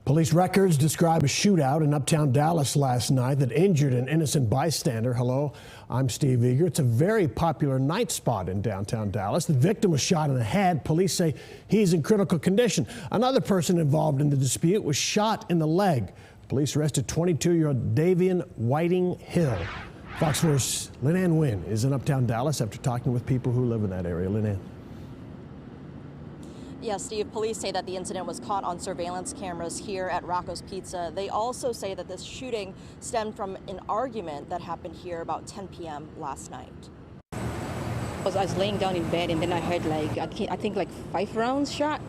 Police records describe a shootout in Uptown Dallas last night that injured an innocent bystander. Hello, I'm Steve Eager. It's a very popular night spot in downtown Dallas. The victim was shot in the head. Police say he's in critical condition. Another person involved in the dispute was shot in the leg. Police arrested 22-year-old Davian Whiting Hill. Fox 4's Lynn Wynn is in Uptown Dallas after talking with people who live in that area. Lynn. Yes, Steve, police say that the incident was caught on surveillance cameras here at Rocco's Pizza. They also say that this shooting stemmed from an argument that happened here about 10 p.m. last night. I was laying down in bed and then I heard I think 5 rounds shot.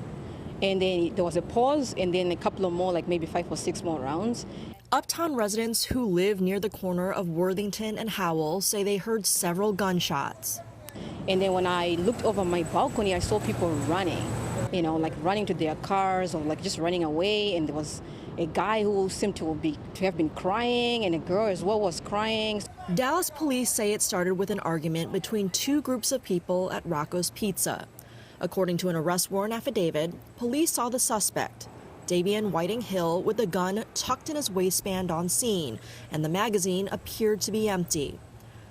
And then there was a pause and then a couple of more, maybe 5 or 6 more rounds. Uptown residents who live near the corner of Worthington and Howell say they heard several gunshots. And then when I looked over my balcony, I saw people running. Running to their cars or just running away. And there was a guy who seemed to have been crying, and a girl as well was crying. Dallas police say it started with an argument between 2 groups of people at Rocco's Pizza. According to an arrest warrant affidavit, police saw the suspect, Davian Whiting Hill, with a gun tucked in his waistband on scene, and the magazine appeared to be empty.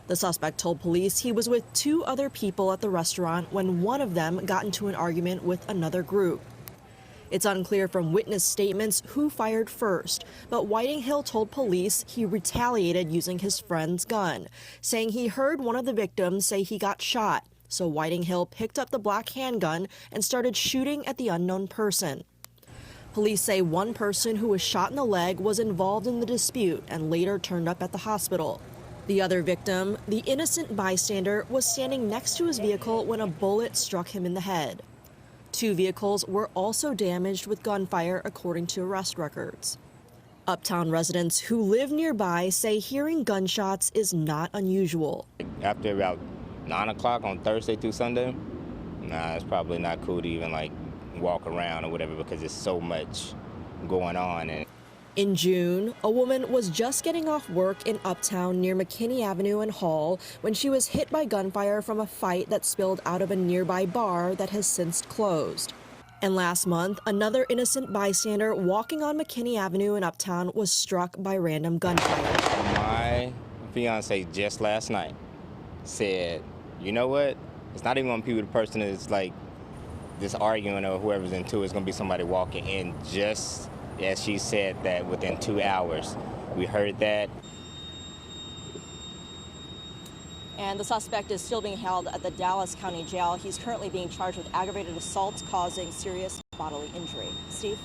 The suspect told police he was with 2 other people at the restaurant when one of them got into an argument with another group. It's unclear from witness statements who fired first, but Whiting Hill told police he retaliated using his friend's gun, saying he heard one of the victims say he got shot. So Whiting Hill picked up the black handgun and started shooting at the unknown person. Police say one person who was shot in the leg was involved in the dispute and later turned up at the hospital. The other victim, the innocent bystander, was standing next to his vehicle when a bullet struck him in the head. 2 vehicles were also damaged with gunfire, according to arrest records. Uptown residents who live nearby say hearing gunshots is not unusual. After about 9 o'clock on Thursday through Sunday, it's probably not cool to even walk around or whatever because there's so much going on. In June, a woman was just getting off work in Uptown near McKinney Avenue and Hall when she was hit by gunfire from a fight that spilled out of a nearby bar that has since closed. And last month, another innocent bystander walking on McKinney Avenue in Uptown was struck by random gunfire. My fiance just last night said, you know what? It's not even going to be the person that's just arguing or whoever's into it. It's going to be somebody walking in. Just as she said that within 2 hours, we heard that. And the suspect is still being held at the Dallas County Jail. He's currently being charged with aggravated assault causing serious bodily injury. Steve?